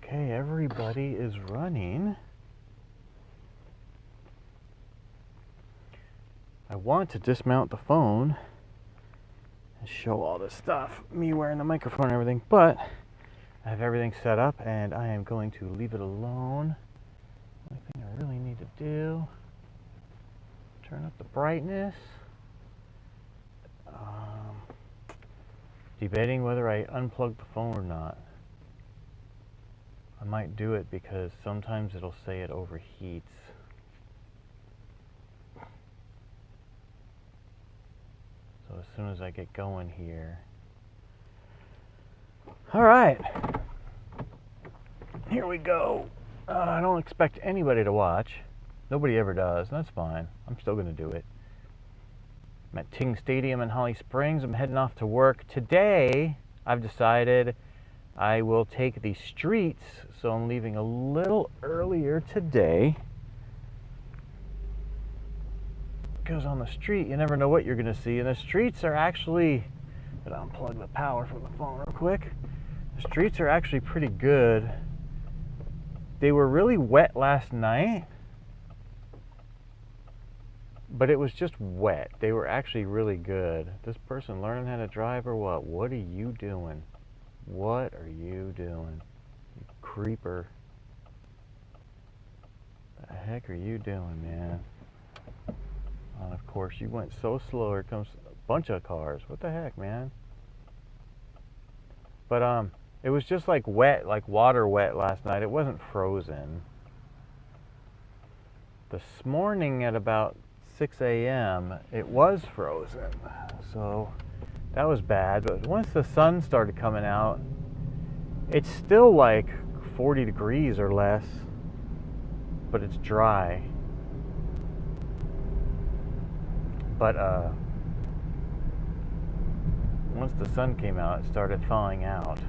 Okay, everybody is running. I want to dismount the phone and show all this stuff, me wearing the microphone and everything, but I have everything set up and I am going to leave it alone. Only thing I really need to do, turn up the brightness. Debating whether I unplug the phone or not. I might do it because sometimes it'll say it overheats. So as soon as I get going here. Alright. Here we go. I don't expect anybody to watch. Nobody ever does. That's fine. I'm still going to do it. I'm at Ting Stadium in Holly Springs. I'm heading off to work. Today, I've decided I will take the streets, so I'm leaving a little earlier today. Because on the street, you never know what you're going to see. And the streets are actually, I'm going to unplug the power from the phone real quick. The streets are actually pretty good. They were really wet last night. But it was just wet. They were actually really good. This person learning how to drive or what? What are you doing? What are you doing? You creeper. What the heck are you doing, man? Oh, and of course, you went so slow. Here comes a bunch of cars. What the heck, man? But, it was just like wet, like water wet last night. It wasn't frozen. This morning at about 6 a.m. it was frozen, so that was bad. But once the sun started coming out, it's still like 40 degrees or less, but it's dry. But once the sun came out, it started thawing out.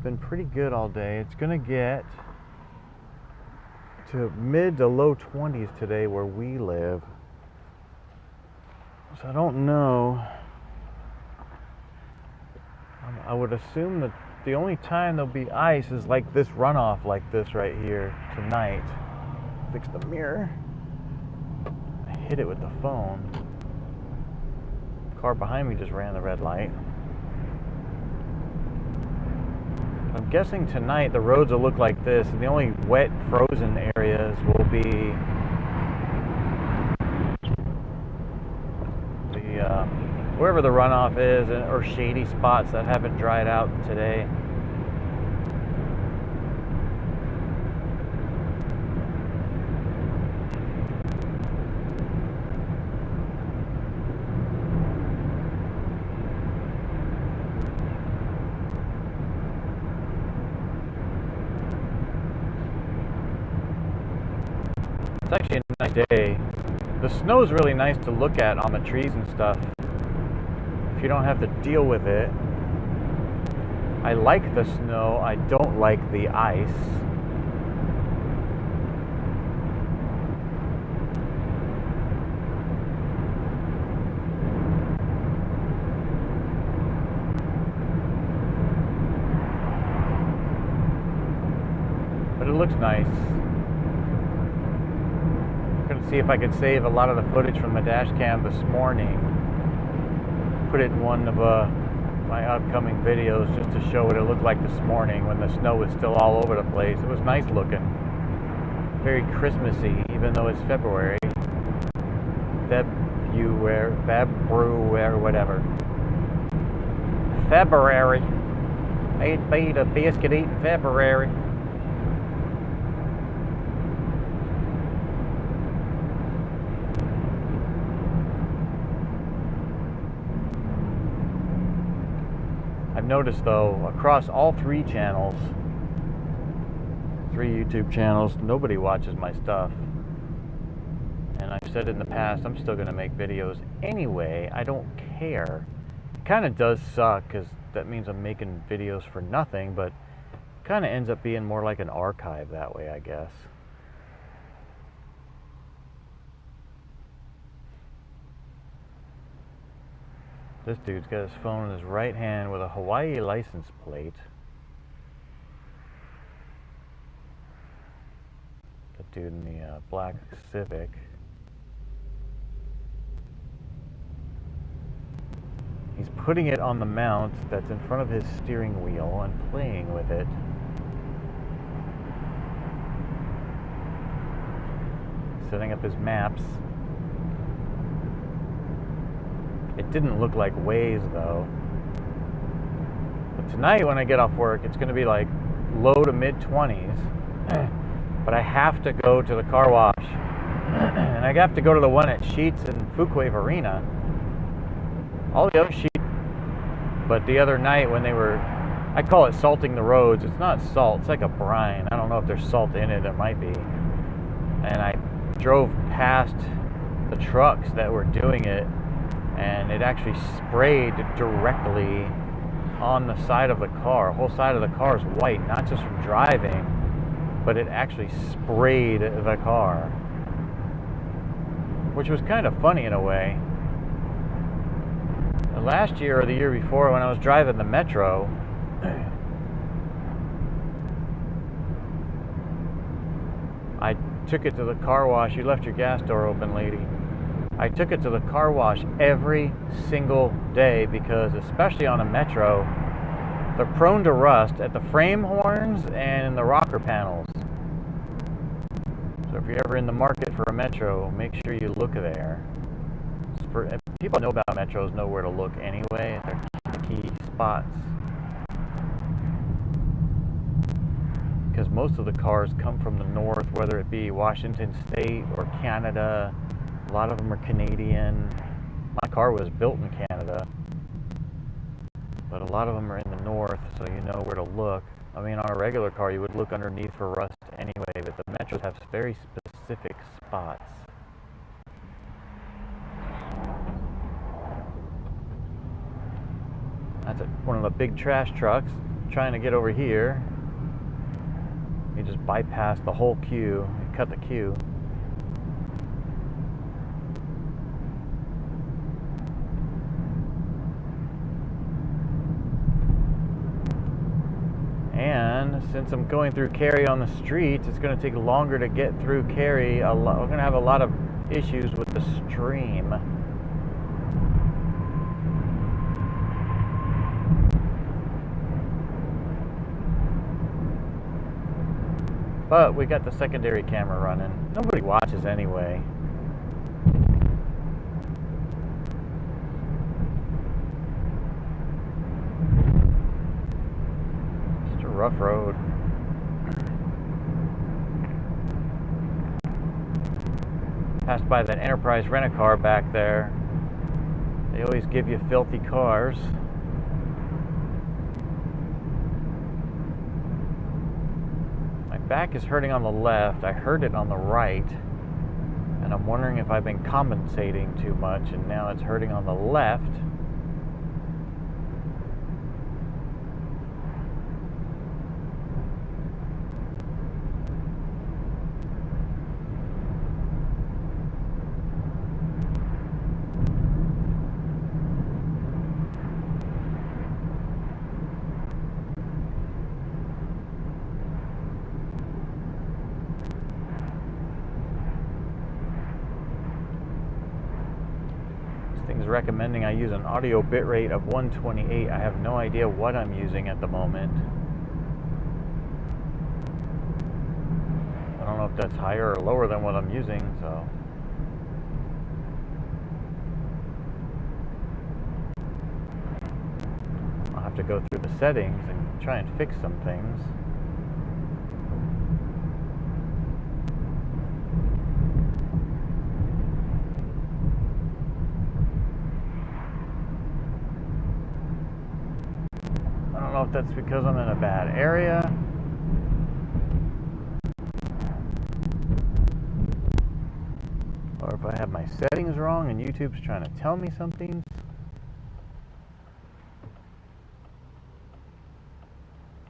Been pretty good all day. It's gonna get to mid to low 20s today where we live, so I don't know. I would assume that the only time there'll be ice is like this runoff like this right here tonight. Fix the mirror. I hit it with the phone. The car behind me just ran the red light. I'm guessing tonight the roads will look like this, and the only wet, frozen areas will be the wherever the runoff is, or shady spots that haven't dried out today. It's actually a nice day. The snow is really nice to look at on the trees and stuff, if you don't have to deal with it. I like the snow, I don't like the ice. But it looks nice. See if I could save a lot of the footage from the dash cam this morning, put it in one of my upcoming videos just to show what it looked like this morning when the snow was still all over the place. It was nice looking, very Christmassy, even though it's February. February, whatever. February. Ain't be the biscuit eating February. I've noticed though, across all three channels, 3 YouTube channels, nobody watches my stuff. And I've said in the past, I'm still going to make videos anyway. I don't care. It kind of does suck because that means I'm making videos for nothing, but it kind of ends up being more like an archive that way, I guess. This dude's got his phone in his right hand with a Hawaii license plate. The dude in the black Civic. He's putting it on the mount that's in front of his steering wheel and playing with it. Setting up his maps. It didn't look like Waze though. But tonight when I get off work, it's going to be like low to mid 20s. But I have to go to the car wash. And I have to go to the one at Sheetz in Fuquay Arena. All the other Sheetz. But the other night when they were, I call it salting the roads. It's not salt, it's like a brine. I don't know if there's salt in it, there might be. And I drove past the trucks that were doing it, and it actually sprayed directly on the side of the car. The whole side of the car is white, not just from driving, but it actually sprayed the car. Which was kind of funny in a way. Last year or the year before when I was driving the Metro, I took it to the car wash. You left your gas door open, lady. I took it to the car wash every single day because, especially on a Metro, they're prone to rust at the frame horns and in the rocker panels. So if you're ever in the market for a Metro, make sure you look there. People who know about Metros know where to look anyway. They're key spots. Because most of the cars come from the north, whether it be Washington State or Canada. A lot of them are Canadian. My car was built in Canada. But a lot of them are in the north, so you know where to look. I mean, on a regular car, you would look underneath for rust anyway, but the Metros have very specific spots. That's one of the big trash trucks trying to get over here. He just bypassed the whole queue. He cut the queue. And since I'm going through Cary on the streets, it's going to take longer to get through Cary. We're going to have a lot of issues with the stream. But we got the secondary camera running. Nobody watches anyway. Just a rough road. Passed by that Enterprise Rent-A-Car back there. They always give you filthy cars. Back is hurting on the left. I heard it on the right, and I'm wondering if I've been compensating too much, and now it's hurting on the left. Recommending I use an audio bitrate of 128. I have no idea what I'm using at the moment. I don't know if that's higher or lower than what I'm using, so. I'll have to go through the settings and try and fix some things. I don't know if that's because I'm in a bad area. Or if I have my settings wrong and YouTube's trying to tell me something.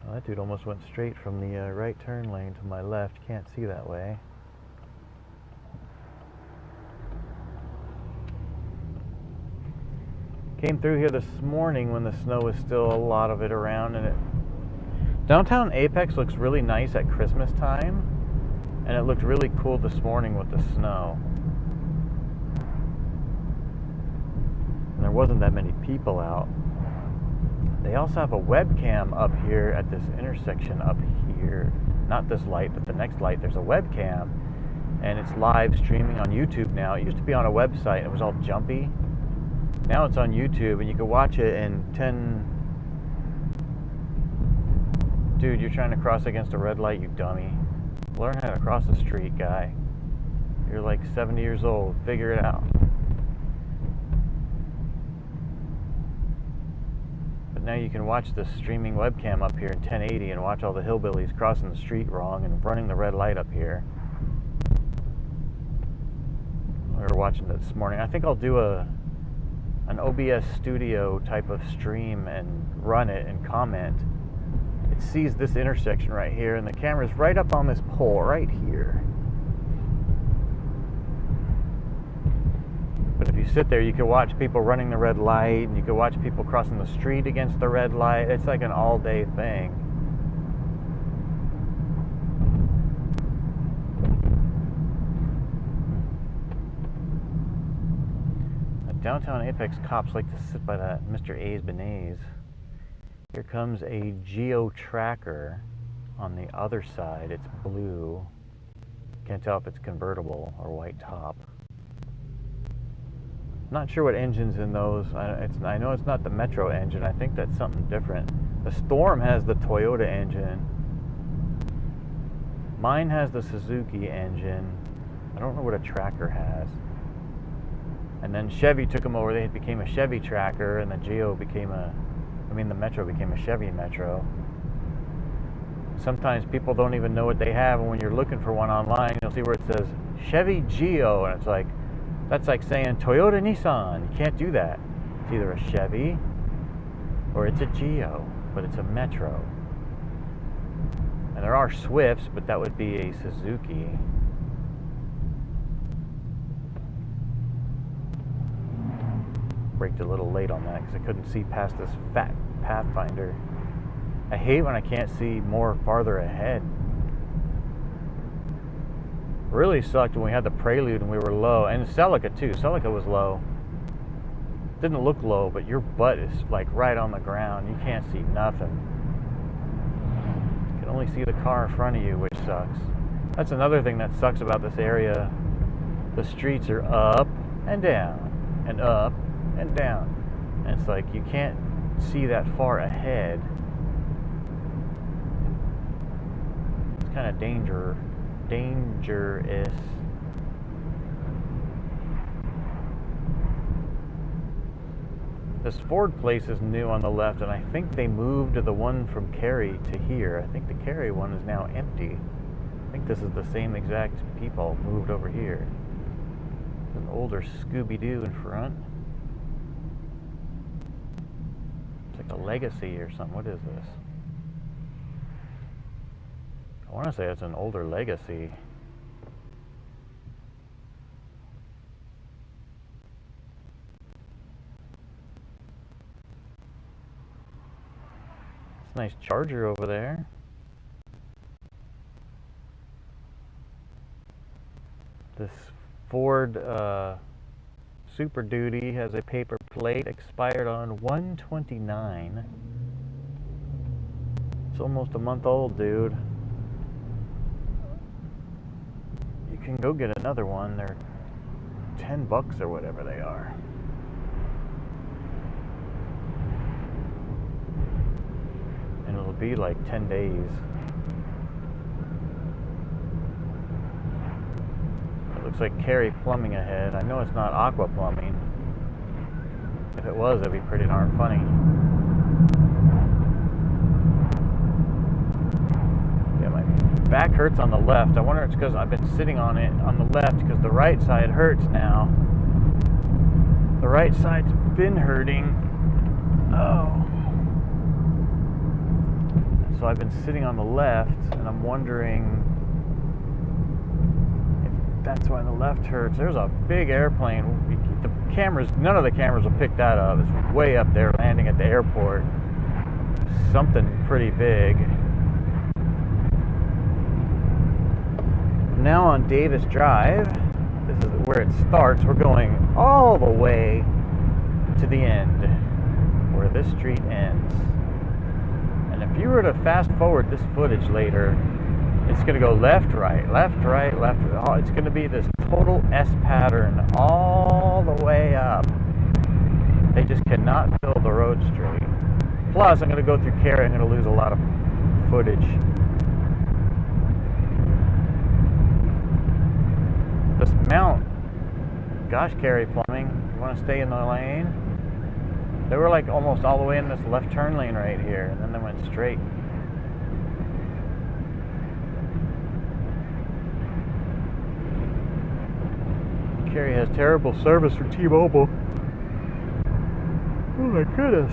Well, that dude almost went straight from the right turn lane to my left. Can't see that way. Came through here this morning when the snow was still a lot of it around, and downtown Apex looks really nice at Christmas time, and it looked really cool this morning with the snow. And there wasn't that many people out. They also have a webcam up here at this intersection up here. Not this light, but the next light. There's a webcam, and it's live streaming on YouTube now. It used to be on a website. It was all jumpy. Now it's on YouTube, and you can watch it in 10... Dude, you're trying to cross against a red light, you dummy. Learn how to cross the street, guy. You're like 70 years old. Figure it out. But now you can watch the streaming webcam up here in 1080 and watch all the hillbillies crossing the street wrong and running the red light up here. We were watching it this morning. I think I'll do an OBS studio type of stream and run it and comment. It sees this intersection right here, and the camera's right up on this pole right here. But if you sit there, you can watch people running the red light, and you can watch people crossing the street against the red light. It's like an all-day thing. Downtown Apex cops like to sit by that Mr. A's Benes. Here comes a Geo Tracker on the other side. It's blue. Can't tell if it's convertible or white top. Not sure what engine's in those. I know it's not the Metro engine. I think that's something different. The Storm has the Toyota engine. Mine has the Suzuki engine. I don't know what a Tracker has. And then Chevy took them over. They became a Chevy Tracker, and the Geo became the Metro became a Chevy Metro. Sometimes people don't even know what they have, and when you're looking for one online, you'll see where it says Chevy Geo, and it's like, that's like saying Toyota Nissan. You can't do that. It's either a Chevy or it's a Geo, but it's a Metro. And there are Swifts, but that would be a Suzuki. Braked a little late on that because I couldn't see past this fat Pathfinder. I hate when I can't see more farther ahead. Really sucked when we had the Prelude and we were low, and Celica too. Celica was low. Didn't look low, but your butt is like right on the ground. You can't see nothing. You can only see the car in front of you, which sucks. That's another thing that sucks about this area. The streets are up and down and up and down, and it's like you can't see that far ahead. It's kind of dangerous. This Ford place is new on the left, and I think they moved the one from Cary to here. I think the Cary one is now empty. I think this is the same exact people moved over here. There's an older Scooby-Doo in front. A Legacy or something. What is this? I want to say it's an older Legacy. It's a nice Charger over there. This Ford Super Duty has a paper plate, expired on 1/29. It's almost a month old, dude. You can go get another one. They're $10 or whatever they are. And it'll be like 10 days. Looks like Cary Plumbing ahead. I know it's not Aqua Plumbing. If it was, that'd be pretty darn funny. Yeah, my back hurts on the left. I wonder if it's because I've been sitting on it on the left, because the right side hurts now. The right side's been hurting. Oh. So I've been sitting on the left, and I'm wondering that's why the left hurts. There's a big airplane. The cameras, none of the cameras will pick that up. It's way up there, landing at the airport. Something pretty big. Now on Davis Drive, this is where it starts. We're going all the way to the end, where this street ends. And if you were to fast forward this footage later, it's going to go left, right, left, right, left. Oh, it's going to be this total S pattern all the way up. They just cannot build the road straight. Plus, I'm going to go through Cary. I'm going to lose a lot of footage. Dismount. Gosh, Cary Plumbing, you want to stay in the lane? They were like almost all the way in this left turn lane right here, and then they went straight. Cary has terrible service for T-Mobile. Oh my goodness.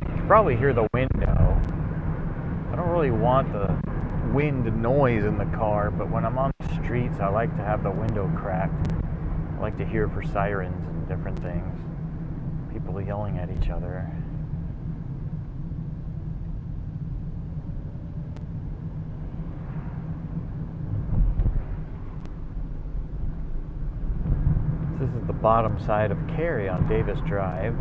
You can probably hear the window. I don't really want the wind noise in the car, but when I'm on the streets, I like to have the window cracked. I like to hear for sirens and different things. People yelling at each other. This is the bottom side of Cary on Davis Drive.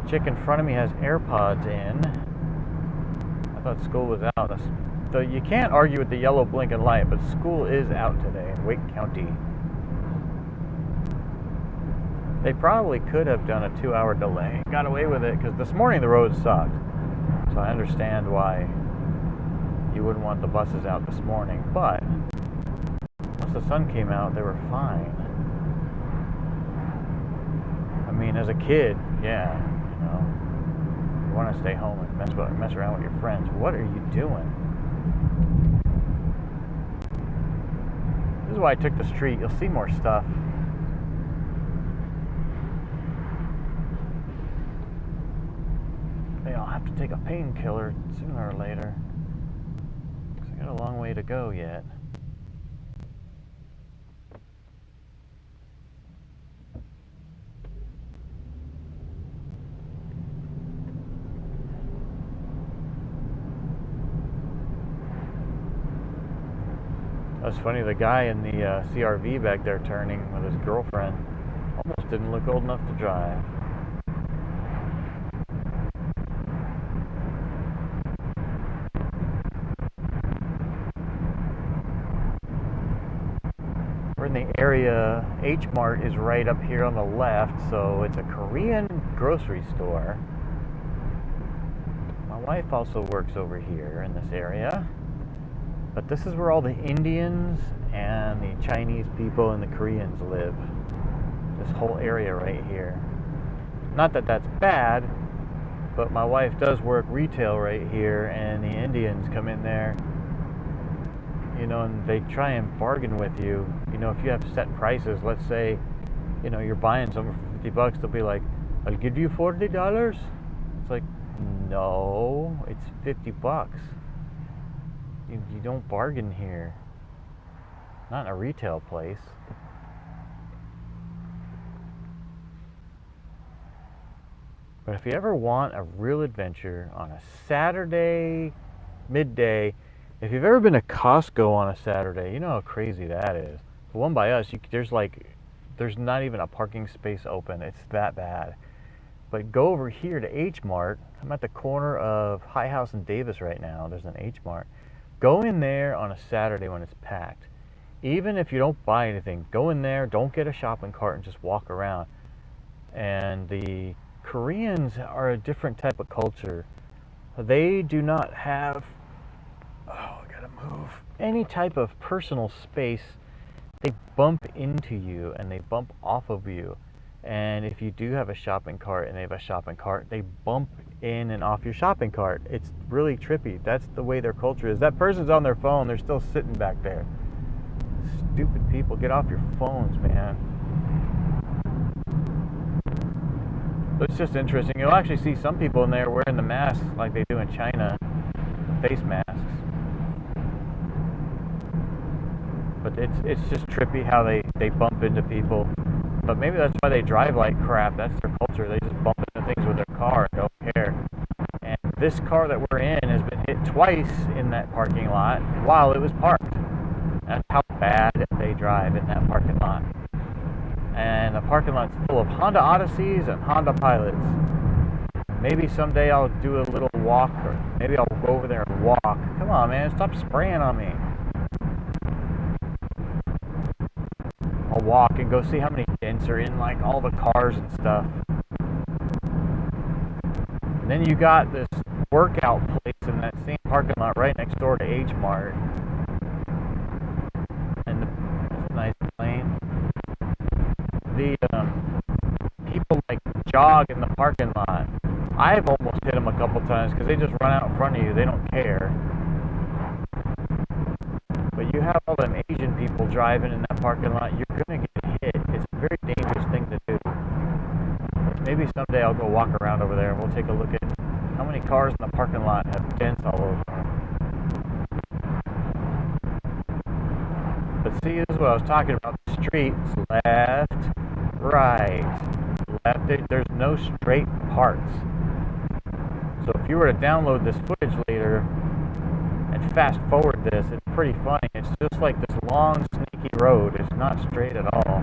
Chick in front of me has AirPods in. I thought school was out. So you can't argue with the yellow blinking light, but school is out today in Wake County. They probably could have done a 2-hour delay. Got away with it because this morning the roads sucked. So I understand why you wouldn't want the buses out this morning. But once the sun came out, they were fine. I mean, as a kid, yeah, you know, you want to stay home and mess around with your friends. What are you doing? This is why I took the street. You'll see more stuff. I'll have to take a painkiller sooner or later, because I got a long way to go yet. That's funny, the guy in the CRV back there turning with his girlfriend almost didn't look old enough to drive. We're in the area. H Mart is right up here on the left, so it's a Korean grocery store. My wife also works over here in this area. But this is where all the Indians and the Chinese people and the Koreans live. This whole area right here. Not that that's bad, but my wife does work retail right here, and the Indians come in there, you know, and they try and bargain with you. You know, if you have set prices, let's say, you know, you're buying something for 50 bucks, they'll be like, I'll give you $40. It's like, no, it's 50 bucks. You don't bargain here. Not in a retail place. But if you ever want a real adventure on a Saturday midday, if you've ever been to Costco on a Saturday, you know how crazy that is. The one by us, there's not even a parking space open. It's that bad. But go over here to H Mart. I'm at the corner of High House and Davis right now. There's an H Mart. Go in there on a Saturday when it's packed. Even if you don't buy anything, go in there, don't get a shopping cart, and just walk around. And the Koreans are a different type of culture. They do not have, any type of personal space. They bump into you and they bump off of you. And if you do have a shopping cart and they have a shopping cart, they bump in and off your shopping cart. It's really trippy. That's the way their culture is. That person's on their phone, they're still sitting back there. Stupid people, get off your phones, man. But it's just interesting. You'll actually see some people in there wearing the masks like they do in China, the face masks. But it's just trippy how they bump into people. But maybe that's why they drive like crap. That's their culture. They just bump into things with their car and don't care. And this car that we're in has been hit twice in that parking lot while it was parked. That's how bad they drive in that parking lot. And the parking lot's full of Honda Odysseys and Honda Pilots. Maybe someday I'll do a little walk, or maybe I'll go over there and walk. Come on, man, stop spraying on me. I'll walk and go see how many dents are in like all the cars and stuff. And then you got this workout place in that same parking lot right next door to H Mart. And that's a nice plane. The people like jog in the parking lot. I've almost hit them a couple times because they just run out in front of you. They don't care. But you have all them Asian people driving in that parking lot, you're going to get hit. It's a very dangerous thing to do. But maybe someday I'll go walk around over there and we'll take a look at how many cars in the parking lot have dents all over them. But see, this is what I was talking about. The streets, left, right, left. There's no straight parts. So if you were to download this footage later and fast forward this, it's pretty funny. It's just like this long, sneaky road. It's not straight at all.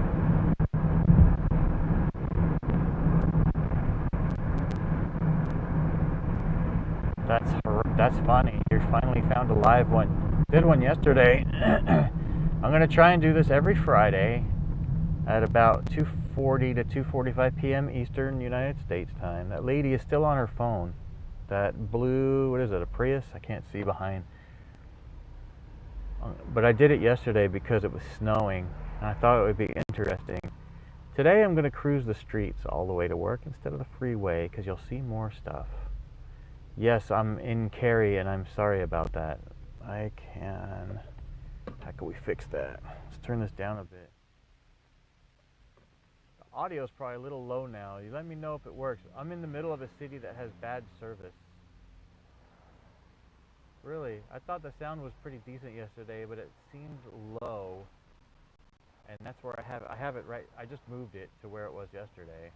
That's funny. You finally found a live one. Did one yesterday. I'm going to try and do this every Friday at about 2:40 to 2:45 p.m. Eastern United States time. That lady is still on her phone. That blue, what is it, a Prius? I can't see behind. But I did it yesterday because it was snowing, and I thought it would be interesting. Today I'm going to cruise the streets all the way to work instead of the freeway because you'll see more stuff. Yes, I'm in Cary, and I'm sorry about that. How can we fix that? Let's turn this down a bit. The audio is probably a little low now. You let me know if it works. I'm in the middle of a city that has bad service. Really, I thought the sound was pretty decent yesterday, but it seemed low. And that's where I have it right. I just moved it to where it was yesterday.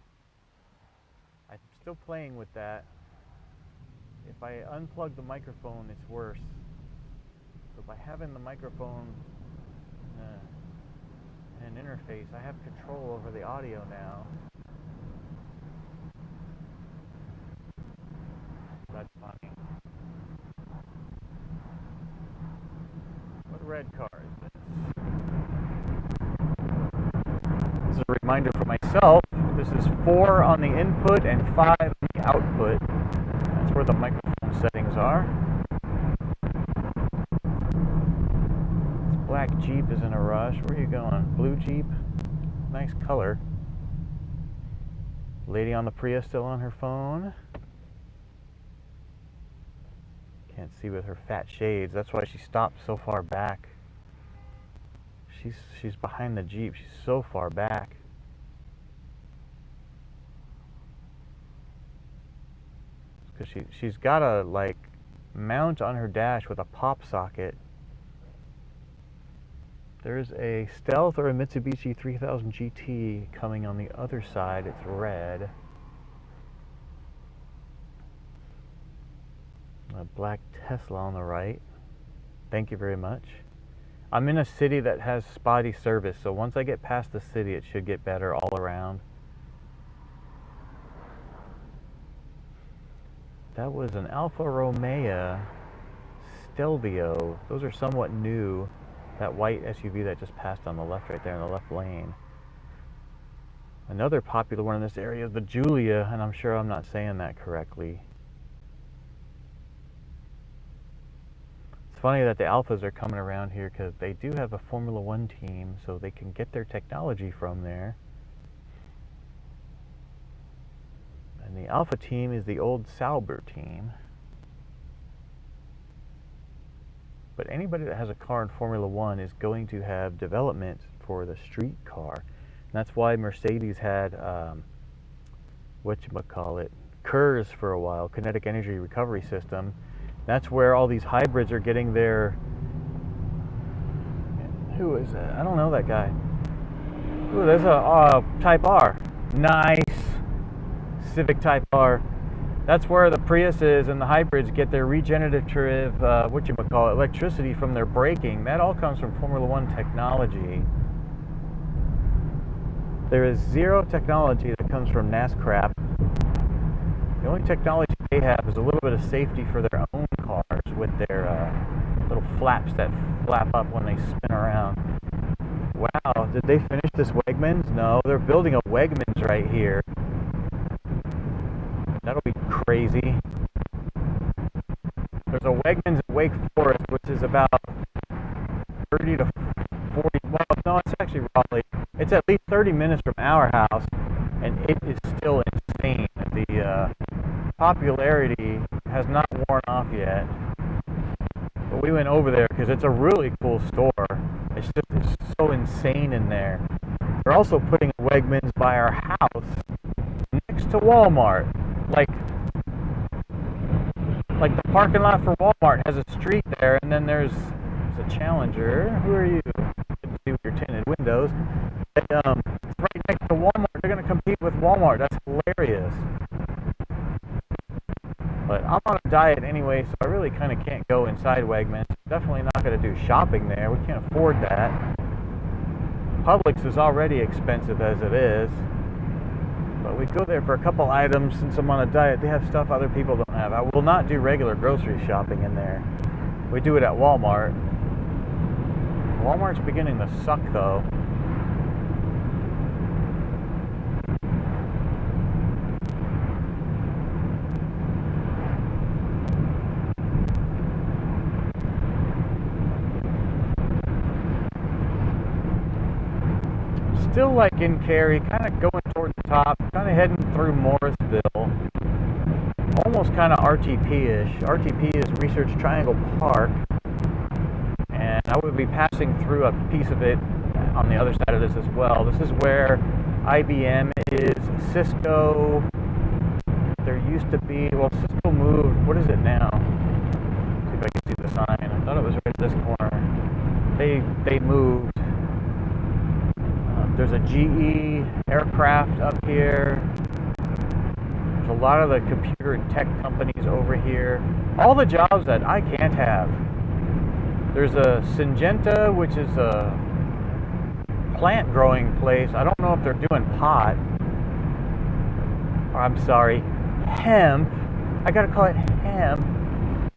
I'm still playing with that. If I unplug the microphone, it's worse. So by having the microphone in an interface, I have control over the audio now. That's funny. What red car is this? This is a reminder for myself. This is 4 on the input and 5 on the output. That's where the microphone settings are. This black Jeep is in a rush. Where are you going? Blue Jeep? Nice color. Lady on the Prius still on her phone. Can't see with her fat shades. That's why she stopped so far back. She's behind the Jeep. She's so far back. Because she's got a like mount on her dash with a pop socket. There's a Stealth or a Mitsubishi 3000 GT coming on the other side. It's red. A black Tesla on the right. Thank you very much. I'm in a city that has spotty service, so once I get past the city, it should get better all around. That was an Alfa Romeo Stelvio. Those are somewhat new. That white SUV that just passed on the left right there in the left lane. Another popular one in this area is the Giulia, and I'm sure I'm not saying that correctly. It's funny that the Alphas are coming around here because they do have a Formula One team, so they can get their technology from there. And the Alpha team is the old Sauber team. but anybody that has a car in Formula One is going to have development for the street car. And that's why Mercedes had, whatchamacallit, KERS for a while, Kinetic Energy Recovery System. That's where all these hybrids are getting their... Who is that? I don't know that guy. Ooh, there's a Type R. Nice. Civic Type R. That's where the Priuses and the hybrids get their regenerative, electricity from their braking. That all comes from Formula One technology. There is zero technology that comes from NASCRAP. The only technology they have is a little bit of safety for their own cars with their little flaps that flap up when they spin around. Wow, did they finish this Wegmans? No, they're building a Wegmans right here. That'll be crazy. There's a Wegmans in Wake Forest, which is about 30 to 40, well, no, it's actually Raleigh. It's at least 30 minutes from our house, and it is still insane. The popularity has not worn off yet. But we went over there because it's a really cool store. It's so insane in there. They're also putting a Wegmans by our house next to Walmart. Like the parking lot for Walmart has a street there, and then there's a Challenger. Who are you? Didn't see with your tinted windows. It's right next to Walmart. They're going to compete with Walmart. That's hilarious. But I'm on a diet anyway, so I really kind of can't go inside Wegmans. Definitely not going to do shopping there. We can't afford that. Publix is already expensive as it is. But we go there for a couple items. Since I'm on a diet, they have stuff other people don't have. I will not do regular grocery shopping in there. We do it at Walmart. Walmart's beginning to suck, though. Still like in Cary, kind of going toward the top, kind of heading through Morrisville. Almost kind of RTP-ish. RTP is Research Triangle Park. And I would be passing through a piece of it on the other side of this as well. This is where IBM is. Cisco, there used to be, well, Cisco moved. What is it now? Let's see if I can see the sign. I thought it was right at this corner. They moved. There's a GE aircraft up here. There's a lot of the computer and tech companies over here. All the jobs that I can't have. There's a Syngenta, which is a plant growing place. I don't know if they're doing pot. Or I'm sorry, hemp. I gotta call it hemp.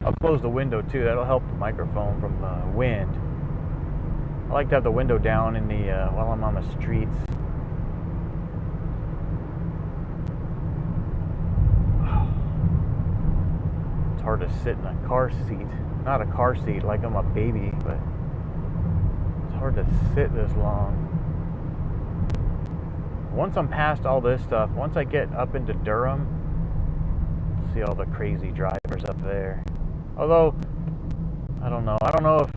I'll close the window too. That'll help the microphone from the wind. I like to have the window down in the while I'm on the streets. It's hard to sit in a car seat. Not a car seat like I'm a baby, but it's hard to sit this long. Once I'm past all this stuff, once I get up into Durham, see all the crazy drivers up there. Although, I don't know if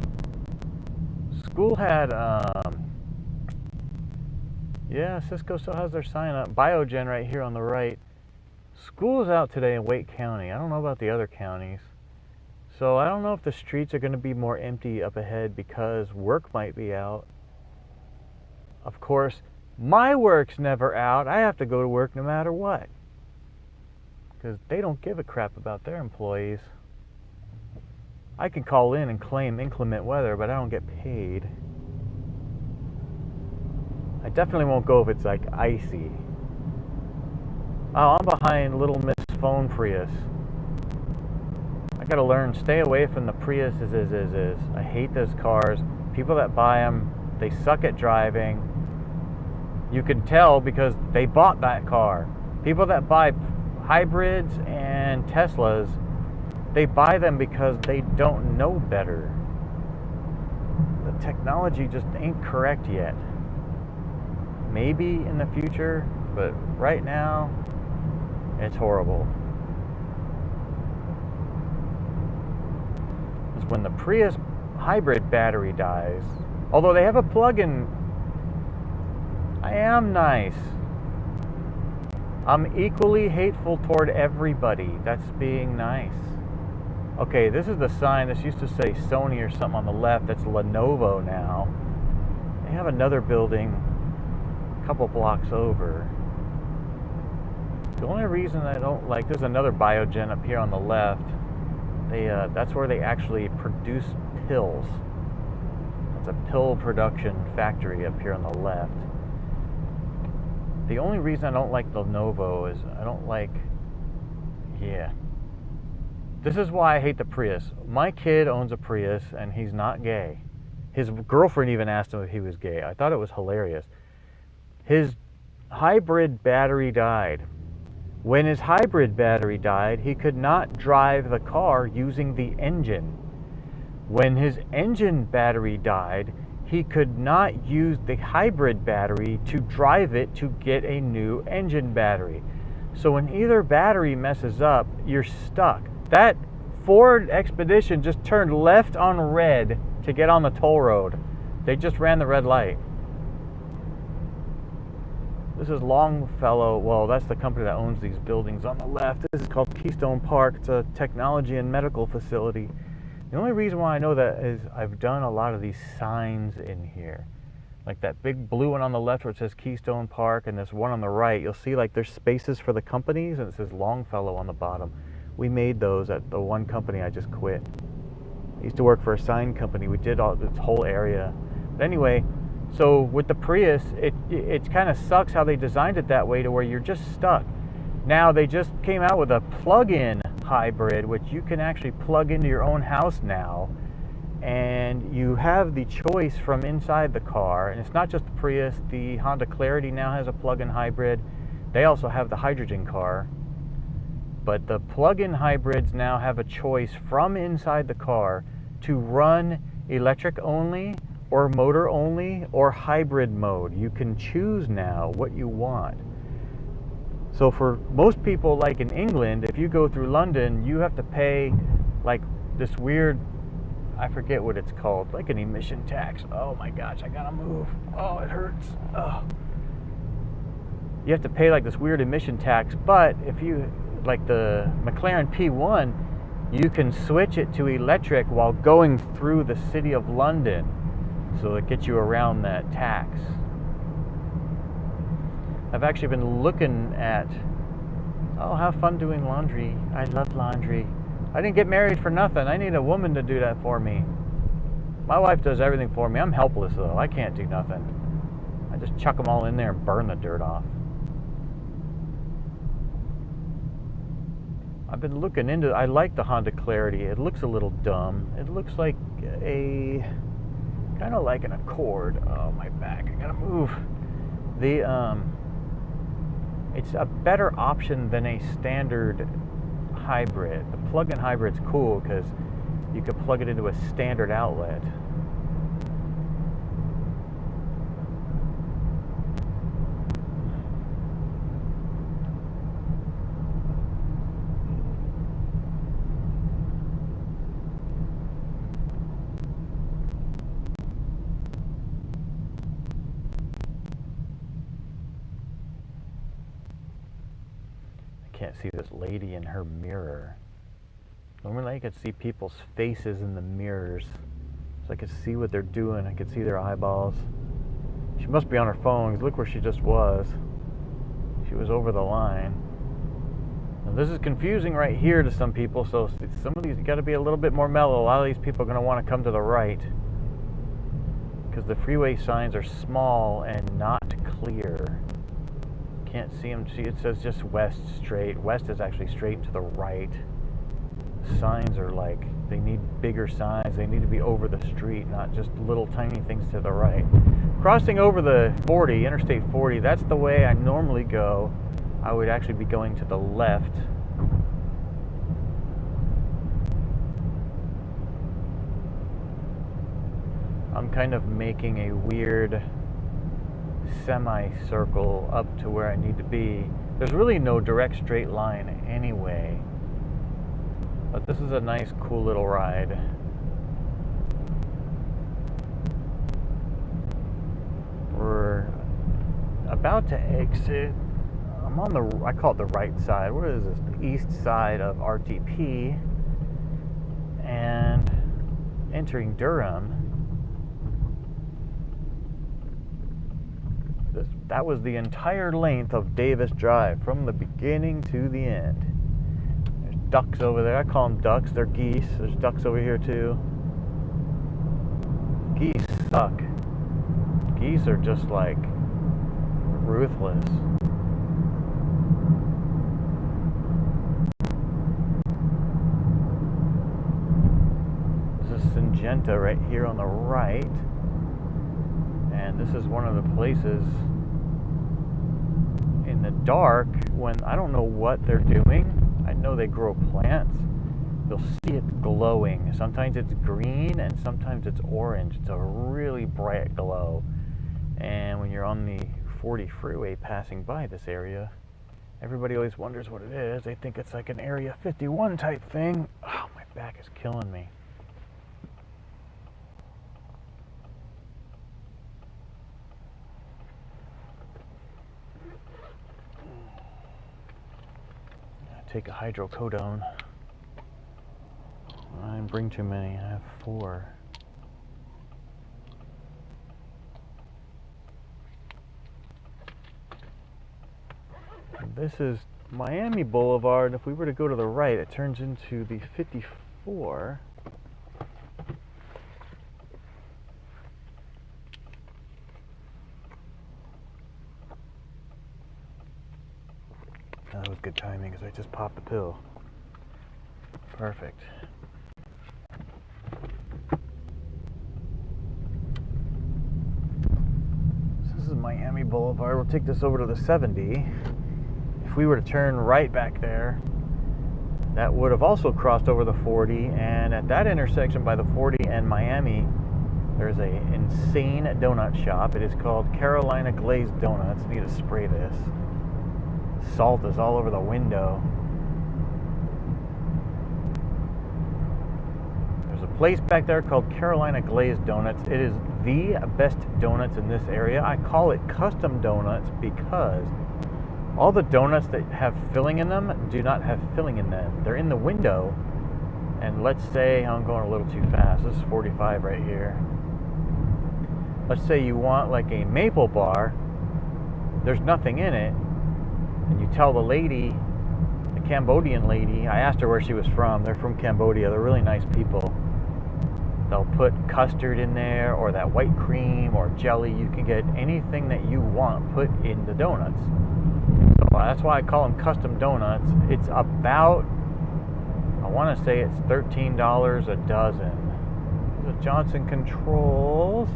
school had, yeah, Cisco still has their sign up. Biogen right here on the right. School's out today in Wake County. I don't know about the other counties. So I don't know if the streets are going to be more empty up ahead because work might be out. Of course, my work's never out. I have to go to work no matter what. Because they don't give a crap about their employees. I can call in and claim inclement weather, but I don't get paid. I definitely won't go if it's like icy. Oh, I'm behind Little Miss Phone Prius. I gotta learn, stay away from the Priuses. I hate those cars. People that buy them, they suck at driving. You can tell because they bought that car. People that buy hybrids and Teslas, they buy them because they don't know better. The technology just ain't correct yet. Maybe in the future, but right now, it's horrible. Because when the Prius hybrid battery dies. Although they have a plug-in. I am nice. I'm equally hateful toward everybody. That's being nice. Okay, this is the sign. This used to say Sony or something on the left. That's Lenovo now. They have another building a couple blocks over. The only reason I don't like, there's another Biogen up here on the left. That's where they actually produce pills. It's a pill production factory up here on the left. The only reason I don't like Lenovo is I don't like, this is why I hate the Prius. My kid owns a Prius and he's not gay. His girlfriend even asked him if he was gay. I thought it was hilarious. His hybrid battery died. When his hybrid battery died, he could not drive the car using the engine. When his engine battery died, he could not use the hybrid battery to drive it to get a new engine battery. So when either battery messes up, you're stuck. That Ford Expedition just turned left on red to get on the toll road. They just ran the red light. This is Longfellow. Well, that's the company that owns these buildings on the left. This is called Keystone Park. It's a technology and medical facility. The only reason why I know that is I've done a lot of these signs in here. Like that big blue one on the left where it says Keystone Park, and this one on the right, you'll see like there's spaces for the companies and it says Longfellow on the bottom. We made those at the one company I just quit. I used to work for a sign company. We did all this whole area. But anyway, so with the Prius, it kind of sucks how they designed it that way to where you're just stuck. Now they just came out with a plug-in hybrid, which you can actually plug into your own house now, and you have the choice from inside the car. And it's not just the Prius. The Honda Clarity now has a plug-in hybrid. They also have the hydrogen car. But the plug-in hybrids now have a choice from inside the car to run electric only or motor only or hybrid mode. You can choose now what you want. So for most people, like in England, if you go through London, you have to pay like this weird, I forget what it's called, like an emission tax. Oh my gosh, I gotta move. Oh, it hurts. Oh. You have to pay like this weird emission tax, but if you, like the McLaren P1, you can switch it to electric while going through the city of London. So it gets you around that tax. I've actually been looking at, oh, have fun doing laundry. I love laundry. I didn't get married for nothing. I need a woman to do that for me. My wife does everything for me. I'm helpless though. I can't do nothing. I just chuck them all in there and burn the dirt off. I've been looking into, I like the Honda Clarity. It looks a little dumb. It looks like a, kind of like an Accord. Oh, my back, I gotta move. It's a better option than a standard hybrid. The plug-in hybrid's cool because you could plug it into a standard outlet. Can't see this lady in her mirror. Normally I could see people's faces in the mirrors, so I could see what they're doing. I could see their eyeballs. She must be on her phone, 'cause look where she just was. She was over the line. Now this is confusing right here to some people, so some of these, you got to be a little bit more mellow. A lot of these people are going to want to come to the right because the freeway signs are small and not clear. Can't see them. See, it says just west straight. West is actually straight to the right. The signs are like, they need bigger signs. They need to be over the street, not just little tiny things to the right. Crossing over the 40, Interstate 40, that's the way I normally go. I would actually be going to the left. I'm kind of making a weird semicircle up to where I need to be. There's really no direct straight line anyway, but this is a nice cool little ride. about to exit. I'm on the, I call it the right side. What is this? The east side of RTP. And entering Durham. That was the entire length of Davis Drive from the beginning to the end. There's ducks over there. I call them ducks. They're geese. There's ducks over here too. Geese suck. Geese are just like ruthless. This is Syngenta right here on the right. And this is one of the places in the dark when I don't know what they're doing. I know they grow plants. You'll see it glowing. Sometimes it's green and sometimes it's orange. It's a really bright glow. And when you're on the 40 freeway passing by this area, everybody always wonders what it is. They think it's like an Area 51 type thing. Oh, my back is killing me. Take a hydrocodone. I didn't bring too many. I have 4. This is Miami Boulevard. If we were to go to the right, it turns into the 54. That was good timing because I just popped the pill. Perfect. This is Miami Boulevard. We'll take this over to the 70. If we were to turn right back there, that would have also crossed over the 40. And at that intersection by the 40 and Miami, there's a insane donut shop. It is called Carolina Glazed Donuts. I need to spray this. Salt is all over the window. There's a place back there called Carolina Glazed Donuts. It is the best donuts in this area. I call it custom donuts because all the donuts that have filling in them do not have filling in them. They're in the window. And let's say, I'm going a little too fast. This is 45 right here. Let's say you want like a maple bar. There's nothing in it. And you tell the lady, the Cambodian lady, I asked her where she was from. They're from Cambodia. They're really nice people. They'll put custard in there or that white cream or jelly. You can get anything that you want put in the donuts. So that's why I call them custom donuts. It's about, I want to say it's $13 a dozen. The Johnson Controls.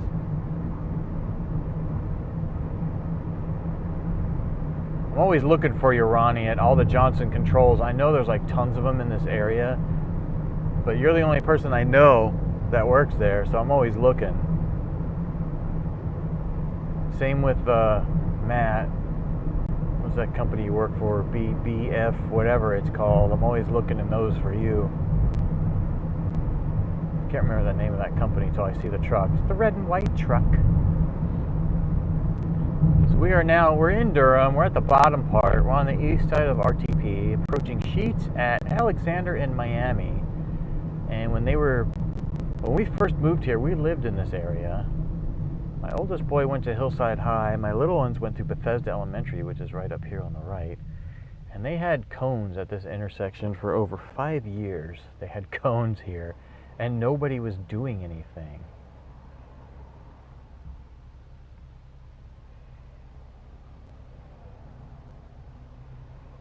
I'm always looking for you, Ronnie, at all the Johnson Controls. I know there's like tons of them in this area, but you're the only person I know that works there, so I'm always looking. Same with Matt. What's that company you work for? BF, whatever it's called. I'm always looking in those for you. Can't remember the name of that company until I see the truck. It's the red and white truck. So we're in Durham. We're at the bottom part. We're on the east side of RTP, approaching Sheetz at Alexander in Miami. And when we first moved here, we lived in this area. My oldest boy went to Hillside High. My little ones went to Bethesda Elementary, which is right up here on the right. And they had cones at this intersection for over 5 years. They had cones here, and nobody was doing anything.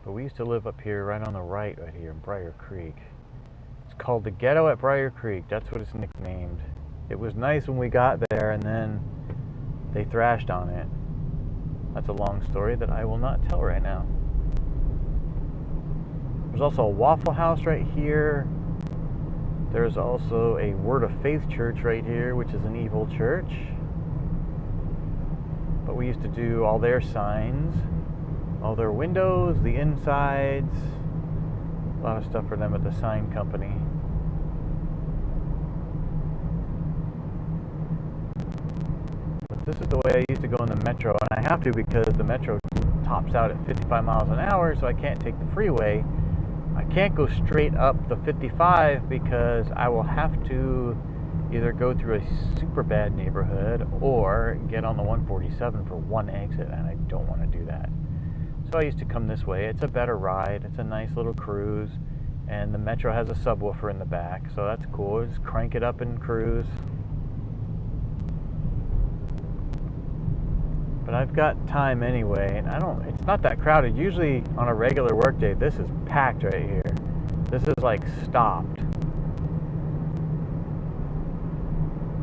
But we used to live up here, right on the right here in Briar Creek. It's called the Ghetto at Briar Creek. That's what it's nicknamed. It was nice when we got there, and then they thrashed on it. That's a long story that I will not tell right now. There's also a Waffle House right here. There's also a Word of Faith church right here, which is an evil church. But we used to do all their signs, all their windows, the insides, a lot of stuff for them at the sign company. This is the way I used to go in the metro, and I have to because the metro tops out at 55 miles an hour, so I can't take the freeway. I can't go straight up the 55 because I will have to either go through a super bad neighborhood or get on the 147 for one exit, and I don't want to do that. So I used to come this way. It's a better ride. It's a nice little cruise, and the metro has a subwoofer in the back, so that's cool. Just crank it up and cruise. But I've got time anyway, and it's not that crowded. Usually on a regular work day, this is packed right here. This is like stopped.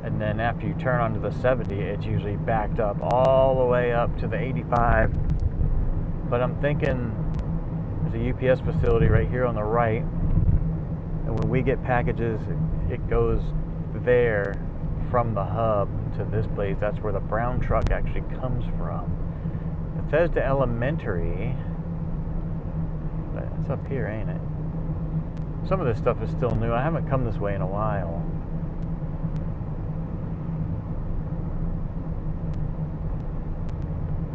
And then after you turn onto the 70, it's usually backed up all the way up to the 85. But I'm thinking there's a UPS facility right here on the right, and when we get packages, it goes there from the hub to this place. That's where the brown truck actually comes from. Bethesda Elementary. It's up here, ain't it? Some of this stuff is still new. I haven't come this way in a while.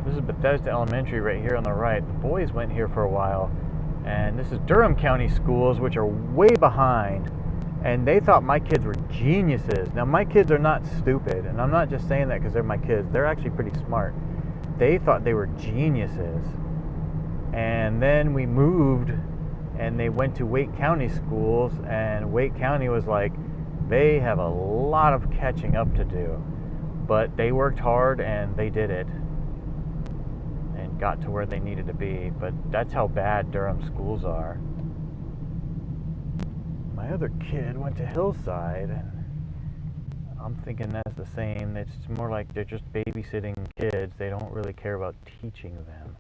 This is Bethesda Elementary right here on the right. The boys went here for a while, and this is Durham County Schools, which are way behind, and they thought my kids were geniuses. Now, my kids are not stupid, and I'm not just saying that because they're my kids. They're actually pretty smart. They thought they were geniuses, and then we moved, and they went to Wake County Schools, and Wake County was like, they have a lot of catching up to do, but they worked hard, and they did it. Got to where they needed to be, but that's how bad Durham schools are. My other kid went to Hillside, and I'm thinking that's the same. It's more like they're just babysitting kids. They don't really care about teaching them.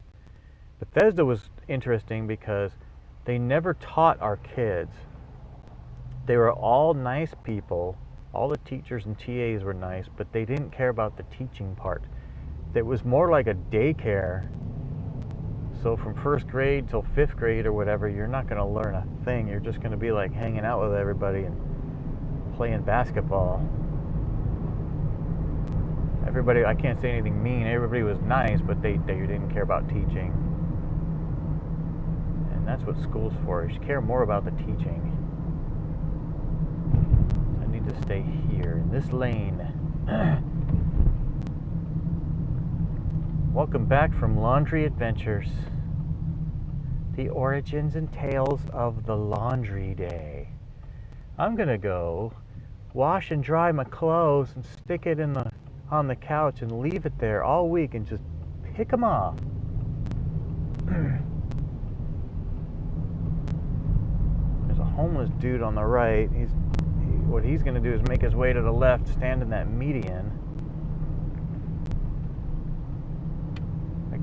Bethesda was interesting because they never taught our kids. They were all nice people. All the teachers and TAs were nice, but they didn't care about the teaching part. It was more like a daycare. So from first grade till fifth grade or whatever, you're not going to learn a thing. You're just going to be like hanging out with everybody and playing basketball. Everybody, I can't say anything mean. Everybody was nice, but they didn't care about teaching. And that's what school's for. You should care more about the teaching. I need to stay here in this lane. Welcome back from Laundry Adventures. The origins and tales of the laundry day. I'm gonna go wash and dry my clothes and stick it on the couch and leave it there all week and just pick them off. There's a homeless dude on the right. What he's gonna do is make his way to the left, stand in that median.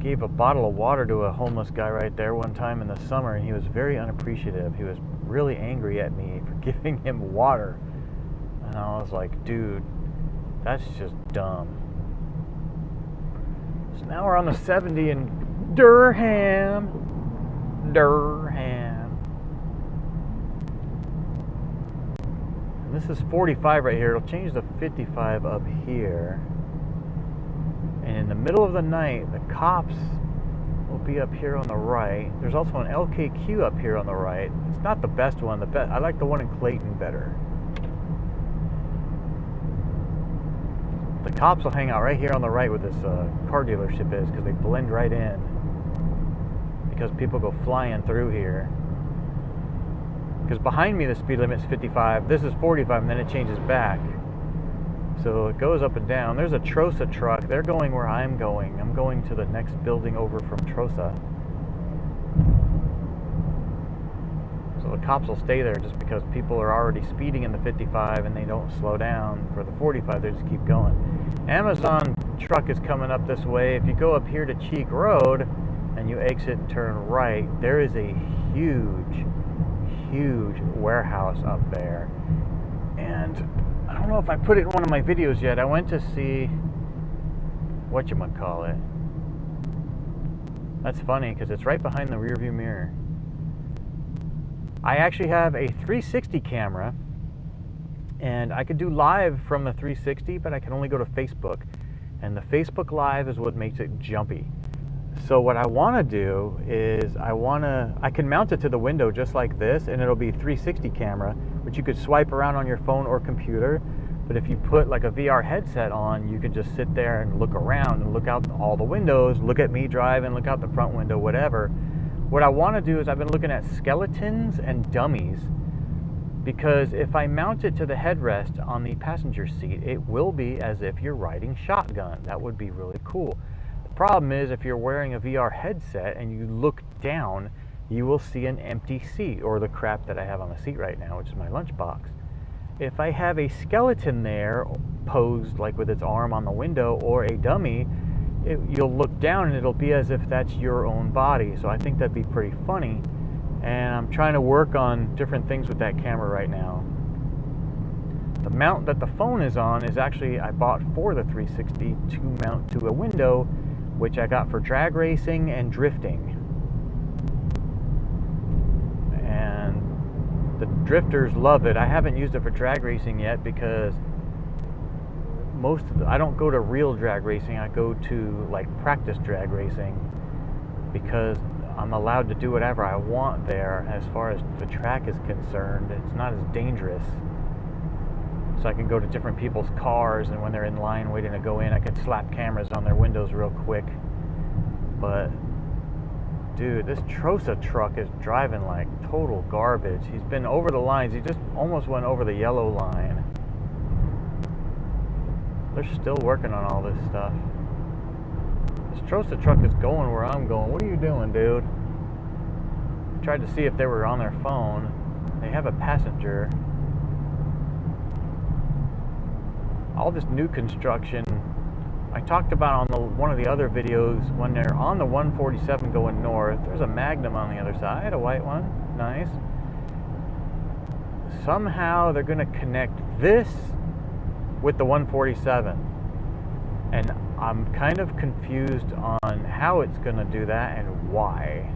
Gave a bottle of water to a homeless guy right there one time in the summer, and he was very unappreciative. He was really angry at me for giving him water, and I was like, dude, that's just dumb. So now we're on the 70 in Durham. And this is 45 right here. It'll change to 55 up here. And in the middle of the night, the cops will be up here on the right. There's also an LKQ up here on the right. It's not the best one. I like the one in Clayton better. The cops will hang out right here on the right where this car dealership is because they blend right in. Because people go flying through here. Because behind me the speed limit's 55. This is 45, and then it changes back. So it goes up and down. There's a Trosa truck. They're going where I'm going. I'm going to the next building over from Trosa. So the cops will stay there just because people are already speeding in the 55 and they don't slow down. For the 45, they just keep going. Amazon truck is coming up this way. If you go up here to Cheek Road and you exit and turn right, there is a huge warehouse up there. And I don't know if I put it in one of my videos yet. I went to see whatchamacallit. That's funny because it's right behind the rear view mirror. I actually have a 360 camera, and I could do live from the 360, but I can only go to Facebook. And the Facebook Live is what makes it jumpy. So what I want to do is I can mount it to the window just like this, and it'll be 360 camera, which you could swipe around on your phone or computer. But if you put like a VR headset on, you can just sit there and look around and look out all the windows, look at me drive and look out the front window, whatever. What I want to do is I've been looking at skeletons and dummies, because if I mount it to the headrest on the passenger seat, it will be as if you're riding shotgun. That would be really cool. Problem is, if you're wearing a VR headset and you look down, you will see an empty seat, or the crap that I have on the seat right now, which is my lunchbox. If I have a skeleton there posed like with its arm on the window, or a dummy, you'll look down and it'll be as if that's your own body. So I think that'd be pretty funny, and I'm trying to work on different things with that camera right now. The mount that the phone is on is actually I bought for the 360 to mount to a window, which I got for drag racing and drifting. And the drifters love it. I haven't used it for drag racing yet because I don't go to real drag racing. I go to like practice drag racing because I'm allowed to do whatever I want there as far as the track is concerned. It's not as dangerous. So I can go to different people's cars, and when they're in line waiting to go in, I can slap cameras on their windows real quick. But dude, this Trosa truck is driving like total garbage. He's been over the lines. He just almost went over the yellow line. They're still working on all this stuff. This Trosa truck is going where I'm going. What are you doing, dude? I tried to see if they were on their phone. They have a passenger. All this new construction I talked about on one of the other videos. When they're on the 147 going north, there's a Magnum on the other side, a white one, nice. Somehow they're going to connect this with the 147, and I'm kind of confused on how it's going to do that and why.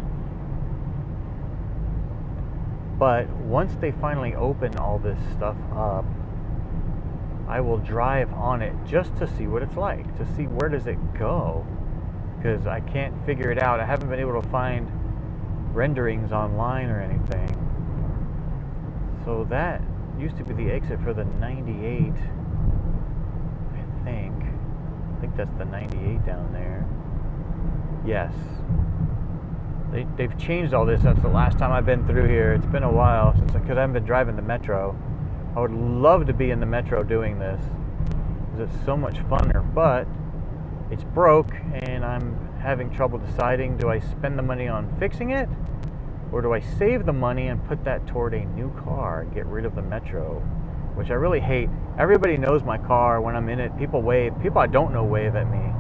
But once they finally open all this stuff up, I will drive on it just to see what it's like, to see where does it go, because I can't figure it out. I haven't been able to find renderings online or anything. So that used to be the exit for the 98, I think. I think that's the 98 down there. Yes. They've changed all this since the last time I've been through here. It's been a while, because I haven't been driving the Metro. I would love to be in the Metro doing this, because it's so much funner, but it's broke and I'm having trouble deciding, do I spend the money on fixing it, or do I save the money and put that toward a new car and get rid of the Metro, which I really hate. Everybody knows my car. When I'm in it, people wave. People I don't know wave at me.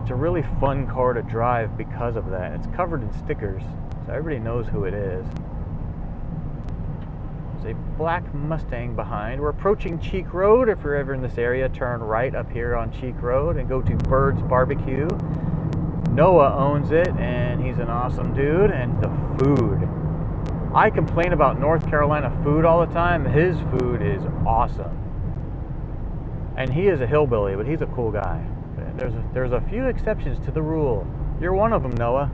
It's a really fun car to drive because of that. It's covered in stickers, so everybody knows who it is. A black Mustang behind. We're approaching Cheek Road. If you're ever in this area, turn right up here on Cheek Road and go to Bird's Barbecue. Noah owns it, and he's an awesome dude. And the food. I complain about North Carolina food all the time. His food is awesome. And he is a hillbilly, but he's a cool guy. There's a few exceptions to the rule. You're one of them, Noah.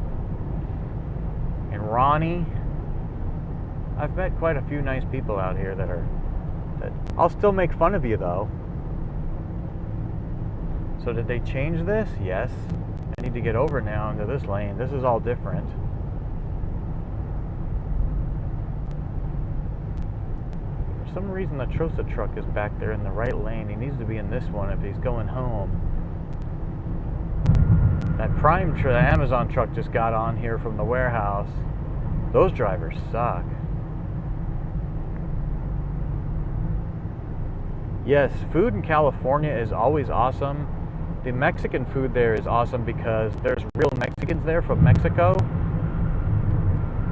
And Ronnie. I've met quite a few nice people out here that I'll still make fun of you though. So did they change this? Yes. I need to get over now into this lane. This is all different. For some reason the Trosa truck is back there in the right lane. He needs to be in this one if he's going home. That the Amazon truck just got on here from the warehouse. Those drivers suck. Yes, food in California is always awesome. The Mexican food there is awesome because there's real Mexicans there from Mexico.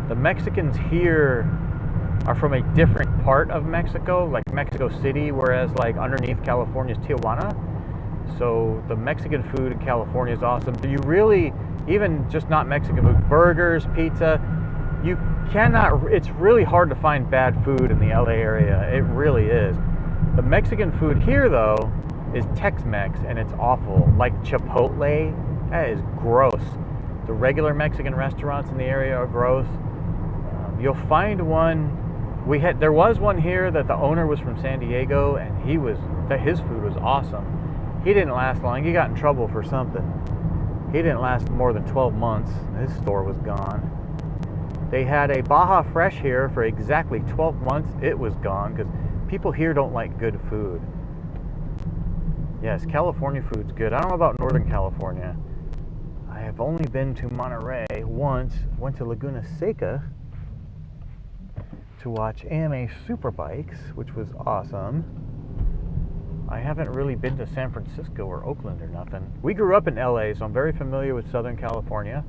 The Mexicans here are from a different part of Mexico, like Mexico City, whereas like underneath California is Tijuana. So the Mexican food in California is awesome. Do you really, even just not Mexican food, burgers, pizza, you cannot, it's really hard to find bad food in the LA area. It really is. The Mexican food here, though, is Tex-Mex, and it's awful. Like Chipotle, that is gross. The regular Mexican restaurants in the area are gross. You'll find one. There was one here that the owner was from San Diego, and his food was awesome. He didn't last long. He got in trouble for something. He didn't last more than 12 months. His store was gone. They had a Baja Fresh here for exactly 12 months. It was gone because people here don't like good food. Yes, California food's good. I don't know about Northern California. I have only been to Monterey once. Went to Laguna Seca to watch AMA Superbikes, which was awesome. I haven't really been to San Francisco or Oakland or nothing. We grew up in LA, so I'm very familiar with Southern California.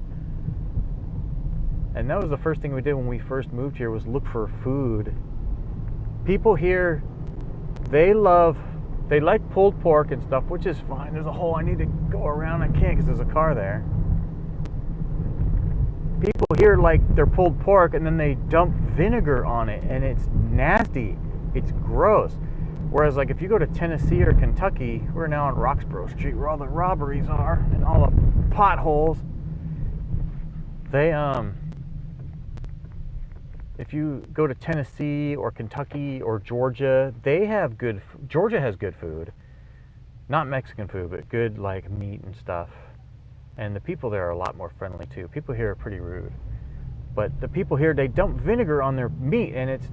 And that was the first thing we did when we first moved here, was look for food. People here, they like pulled pork and stuff, which is fine. There's a hole I need to go around. I can't because there's a car there. People here like their pulled pork, and then they dump vinegar on it, and it's nasty. It's gross. Whereas, like, if you go to Tennessee or Kentucky, we're now on Roxborough Street, where all the robberies are and all the potholes. If you go to Tennessee or Kentucky or Georgia, Georgia has good food. Not Mexican food, but good, like, meat and stuff. And the people there are a lot more friendly too. People here are pretty rude. But the people here, they dump vinegar on their meat, and it's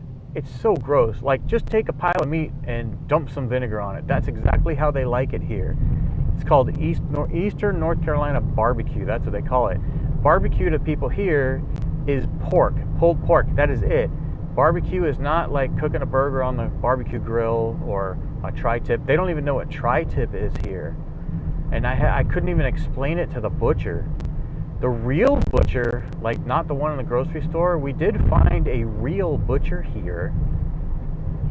so gross. Like, just take a pile of meat and dump some vinegar on it. That's exactly how they like it here. It's called Eastern North Carolina barbecue. That's what they call it. Barbecue to people here is pork, pulled pork. That is it. Barbecue is not like cooking a burger on the barbecue grill or a tri-tip. They don't even know what tri-tip is here. And I couldn't even explain it to the butcher. The real butcher, like not the one in the grocery store, we did find a real butcher here.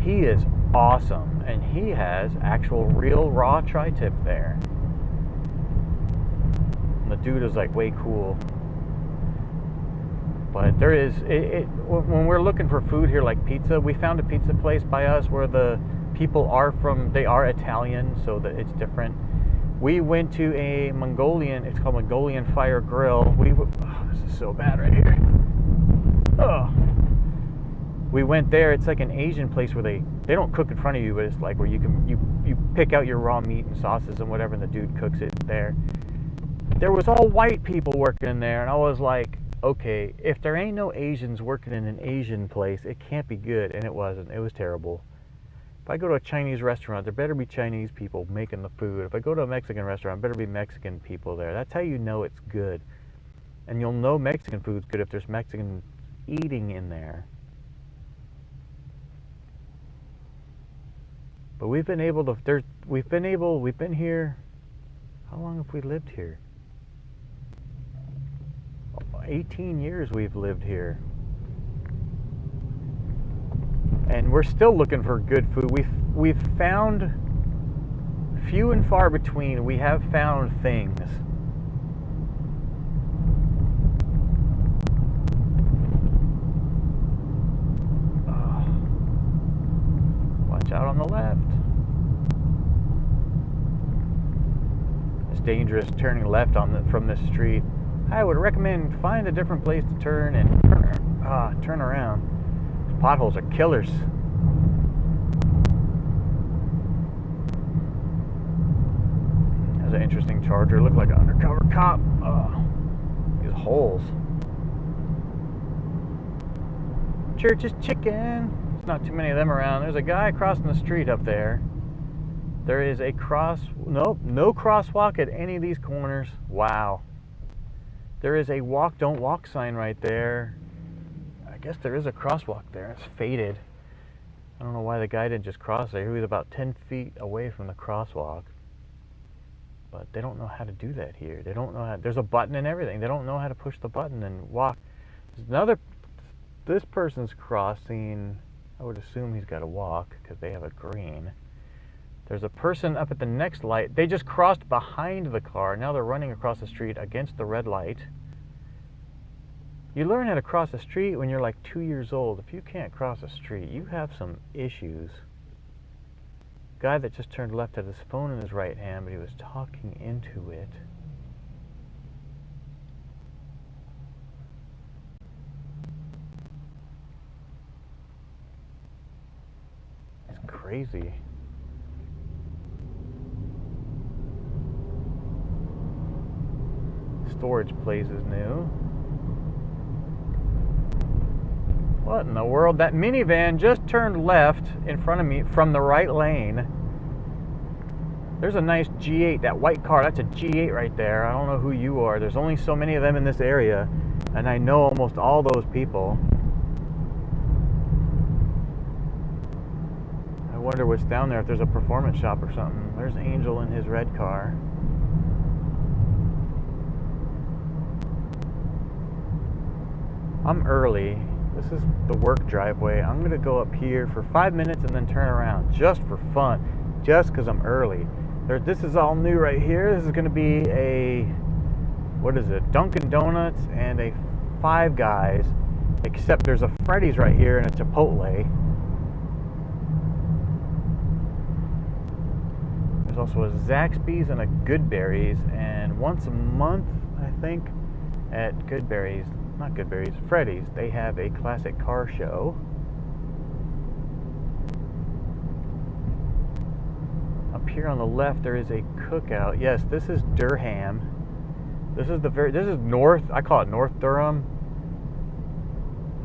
He is awesome, and he has actual real raw tri-tip there. And the dude is like way cool. But there is, when we're looking for food here, like pizza, we found a pizza place by us where the people are from, they are Italian, so that it's different. We went to a Mongolian, it's called Mongolian Fire Grill. This is so bad right here. Oh. We went there. It's like an Asian place where they don't cook in front of you, but it's like where you pick out your raw meat and sauces and whatever, and the dude cooks it there. There was all white people working in there, and I was like, okay, if there ain't no Asians working in an Asian place, it can't be good. And it wasn't. It was terrible. If I go to a Chinese restaurant, there better be Chinese people making the food. If I go to a Mexican restaurant, there better be Mexican people there. That's how you know it's good. And you'll know Mexican food's good if there's Mexican eating in there. But we've been able to, we've been here, how long have we lived here? 18 years we've lived here. And we're still looking for good food. We've found, few and far between, we have found things. Watch out on the left. It's dangerous turning left from this street. I would recommend find a different place to turn and turn around. Potholes are killers. There's an interesting Charger. Looked like an undercover cop. These holes. Church's Chicken. There's not too many of them around. There's a guy crossing the street up there. There is a no crosswalk at any of these corners. Wow. There is a walk, don't walk sign right there. I guess there is a crosswalk there. It's faded. I don't know why the guy didn't just cross there. He was about 10 feet away from the crosswalk. But they don't know how to do that here. They don't know how. There's a button and everything. They don't know how to push the button and walk. There's this person's crossing. I would assume he's got to walk because they have a green. There's a person up at the next light. They just crossed behind the car. Now they're running across the street against the red light. You learn how to cross a street when you're like 2 years old. If you can't cross a street, you have some issues. guy that just turned left had his phone in his right hand, but he was talking into it. It's crazy. Storage place is new. What in the world? That minivan just turned left in front of me from the right lane. There's a nice G8, that white car, that's a G8 right there. I don't know who you are. There's only so many of them in this area, and I know almost all those people. I wonder what's down there, if there's a performance shop or something. There's Angel in his red car. I'm early. This is the work driveway. I'm going to go up here for 5 minutes and then turn around just for fun, just because I'm early. This is all new right here. This is going to be a, what is it, Dunkin' Donuts and a Five Guys, except there's a Freddy's right here and a Chipotle. There's also a Zaxby's and a Goodberry's, and once a month, I think, at Goodberry's, not Goodberry's, Freddy's, they have a classic car show. Up here on the left there is a cookout. Yes, this is Durham. This is North, I call it North Durham.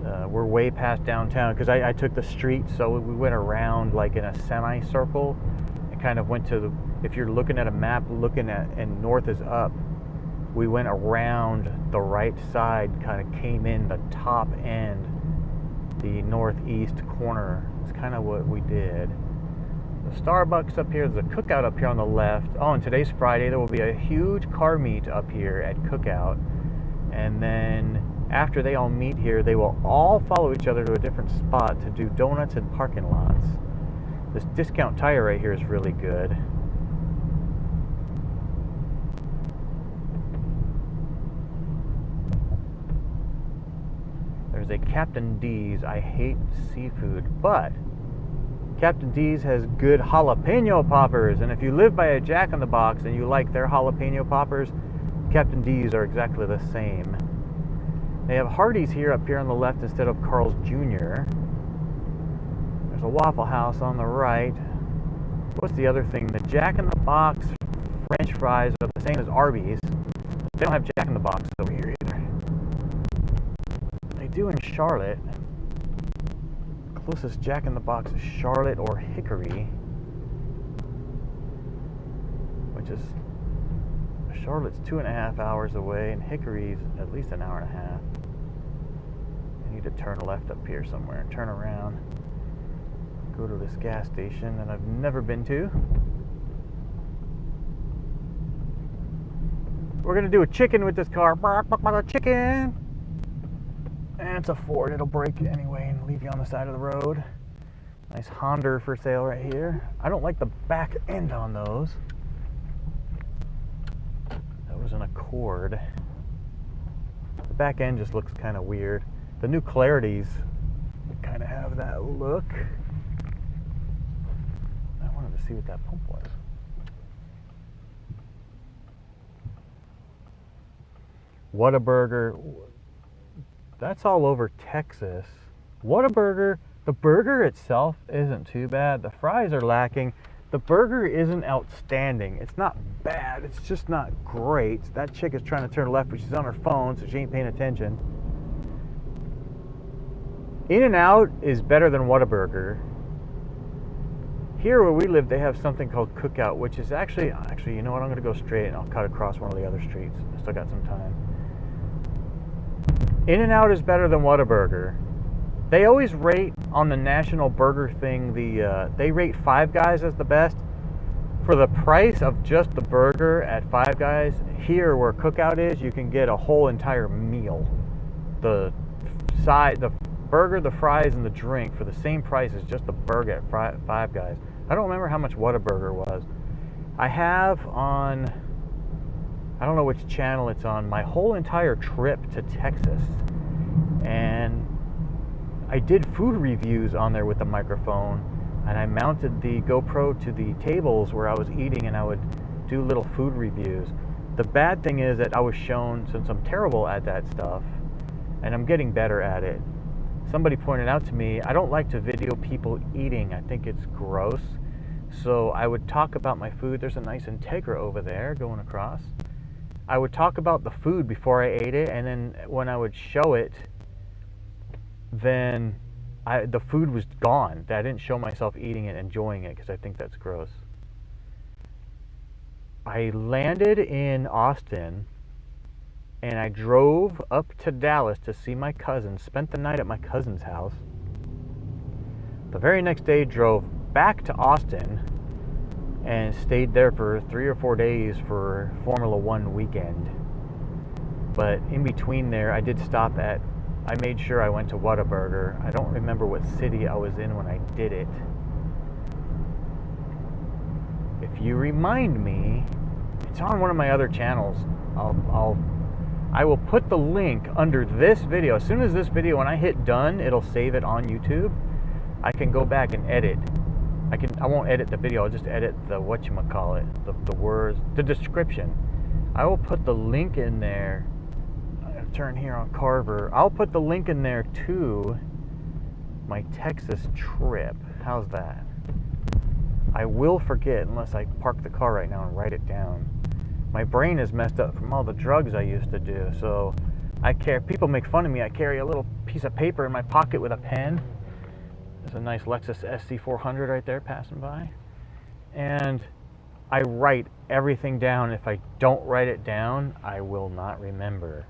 We're way past downtown because I took the street, so we went around like in a semicircle and kind of went to the, if you're looking at a map, looking at, and north is up, we went around the right side, kind of came in the top end, the northeast corner. It's kind of what we did. The Starbucks up here, there's a cookout up here on the left. Oh, and today's Friday. There will be a huge car meet up here at Cookout. And then after they all meet here, they will all follow each other to a different spot to do donuts and parking lots. This Discount Tire right here is really good. There's a Captain D's. I hate seafood, but Captain D's has good jalapeno poppers, and if you live by a Jack in the Box and you like their jalapeno poppers, Captain D's are exactly the same. They have Hardee's here up here on the left instead of Carl's Jr. There's a Waffle House on the right. What's the other thing? The Jack in the Box French fries are the same as Arby's. They don't have Jack in the Box over here either. They do in Charlotte. Closest Jack in the Box is Charlotte or Hickory, which is, Charlotte's 2.5 hours away and Hickory's at least an hour and a half. I need to turn left up here somewhere and turn around, go to this gas station that I've never been to. We're gonna do a chicken with this car. Chicken. And it's a Ford, it'll break anyway and leave you on the side of the road. Nice Honda for sale right here. I don't like the back end on those. That was an Accord. The back end just looks kind of weird. The new Clarities kind of have that look. I wanted to see what that pump was. Whataburger. That's all over Texas. Whataburger, the burger itself isn't too bad. The fries are lacking. The burger isn't outstanding. It's not bad. It's just not great. That chick is trying to turn left, but she's on her phone, so she ain't paying attention. In-N-Out is better than Whataburger. Here where we live, they have something called Cookout, which is actually, you know what? I'm going to go straight and I'll cut across one of the other streets. I still got some time. In-N-Out is better than Whataburger. They always rate on the national burger thing, they rate Five Guys as the best. For the price of just the burger at Five Guys, here where Cookout is, you can get a whole entire meal. The burger, the fries, and the drink for the same price as just the burger at Five Guys. I don't remember how much Whataburger was. I have on, I don't know which channel it's on, my whole entire trip to Texas, and I did food reviews on there with the microphone. and I mounted the GoPro to the tables where I was eating, and I would do little food reviews. The bad thing is that I was shown, since I'm terrible at that stuff, and I'm getting better at it, somebody pointed out to me, I don't like to video people eating. I think it's gross. So I would talk about my food. There's a nice Integra over there going across. I would talk about the food before I ate it, and then when I would show it, then the food was gone. I didn't show myself eating it, enjoying it, because I think that's gross. I landed in Austin, and I drove up to Dallas to see my cousin, spent the night at my cousin's house. The very next day, drove back to Austin and stayed there for 3 or 4 days for Formula One weekend. But in between there, I did stop at, I made sure I went to Whataburger. I don't remember what city I was in when I did it. If you remind me, it's on one of my other channels. I will put the link under this video. As soon as this video, when I hit done, it'll save it on YouTube. I can go back and edit. I won't edit the video, I'll just edit the whatchamacallit, the words, the description. I will put the link in there. I'm gonna turn here on Carver. I'll put the link in there to my Texas trip. How's that? I will forget unless I park the car right now and write it down. My brain is messed up from all the drugs I used to do, so people make fun of me. I carry a little piece of paper in my pocket with a pen. There's a nice Lexus SC400 right there passing by. And I write everything down. If I don't write it down, I will not remember.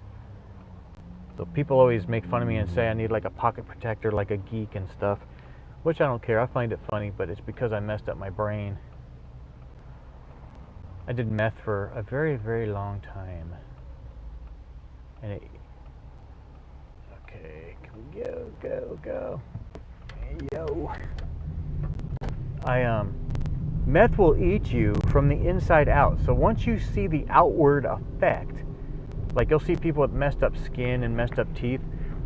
So people always make fun of me and say I need like a pocket protector, like a geek and stuff, which I don't care. I find it funny, but it's because I messed up my brain. I did meth for a very, very long time. And okay, can we go. Yo. Meth will eat you from the inside out. So once you see the outward effect, like you'll see people with messed up skin and messed up teeth,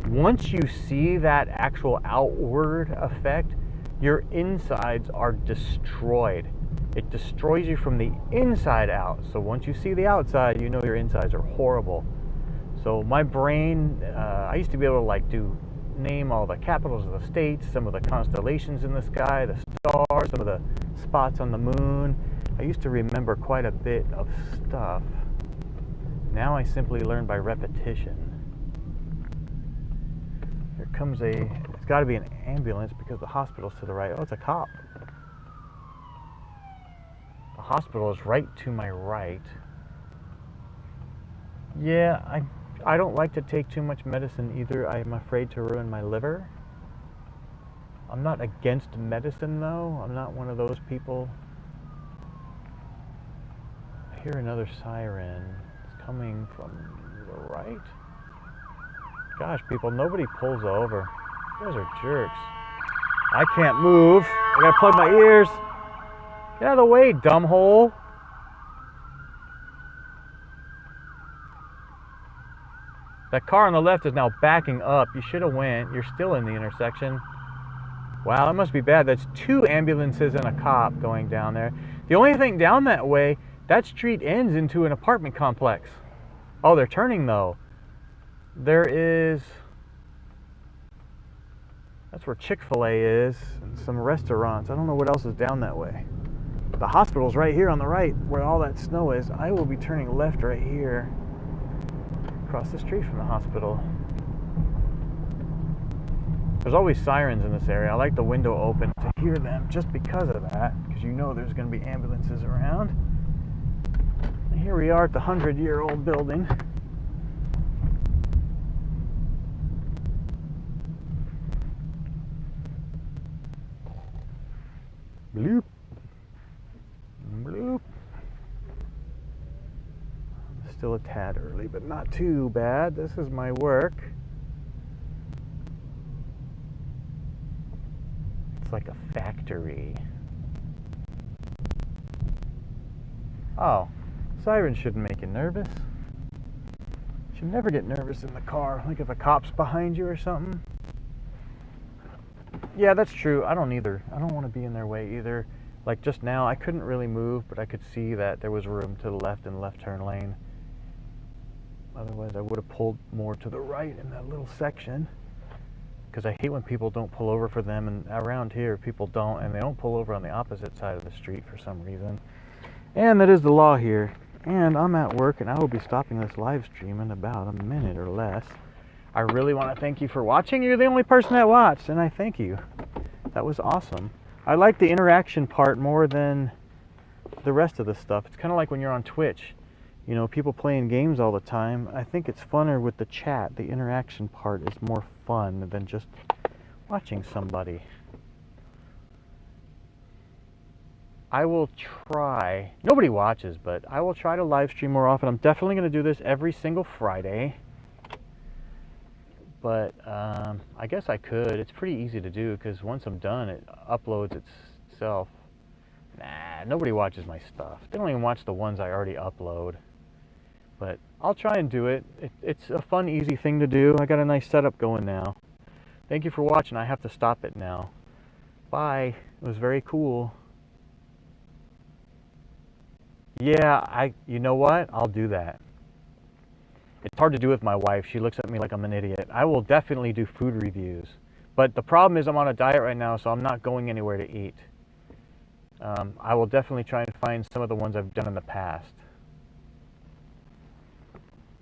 once you see that actual outward effect, your insides are destroyed. It destroys you from the inside out. So once you see the outside, you know your insides are horrible. So my brain, I used to be able to like name all the capitals of the states, some of the constellations in the sky, the stars, some of the spots on the moon. I used to remember quite a bit of stuff. Now I simply learn by repetition. Here comes it's got to be an ambulance because the hospital's to the right. Oh, it's a cop. The hospital is right to my right. Yeah, I don't like to take too much medicine either. I'm afraid to ruin my liver. I'm not against medicine though. I'm not one of those people. I hear another siren. It's coming from the right. Gosh, people, nobody pulls over. You guys are jerks. I can't move. I gotta plug my ears. Get out of the way, dumbhole. That car on the left is now backing up. You should have went. You're still in the intersection. Wow, that must be bad. That's 2 ambulances and a cop going down there. The only thing down that way, that street ends into an apartment complex. Oh, they're turning though. That's where Chick-fil-A is and some restaurants. I don't know what else is down that way. The hospital's right here on the right where all that snow is. I will be turning left right here. Across the street from the hospital. There's always sirens in this area. I like the window open to hear them just because of that, because you know there's going to be ambulances around. And here we are at the 100-year-old building. Bloop. Bloop. Still a tad early, but not too bad. This is my work. It's like a factory. Oh, sirens shouldn't make you nervous. You should never get nervous in the car, like if a cop's behind you or something. Yeah, that's true. I don't either. I don't want to be in their way either. Like just now, I couldn't really move, but I could see that there was room to the left in the left turn lane. Otherwise, I would have pulled more to the right in that little section. Because I hate when people don't pull over for them, and around here, people don't, and they don't pull over on the opposite side of the street for some reason. And that is the law here. And I'm at work, and I will be stopping this live stream in about a minute or less. I really want to thank you for watching. You're the only person that watched, and I thank you. That was awesome. I like the interaction part more than the rest of the stuff. It's kind of like when you're on Twitch. You know, people playing games all the time. I think it's funner with the chat. The interaction part is more fun than just watching somebody. I will try, nobody watches, but I will try to live stream more often. I'm definitely going to do this every single Friday. But I guess I could. It's pretty easy to do because once I'm done, it uploads itself. Nah, nobody watches my stuff. They don't even watch the ones I already upload. But I'll try and do it. It's a fun, easy thing to do. I got a nice setup going now. Thank you for watching. I have to stop it now. Bye. It was very cool. Yeah, you know what? I'll do that. It's hard to do with my wife. She looks at me like I'm an idiot. I will definitely do food reviews. But the problem is I'm on a diet right now, so I'm not going anywhere to eat. I will definitely try and find some of the ones I've done in the past.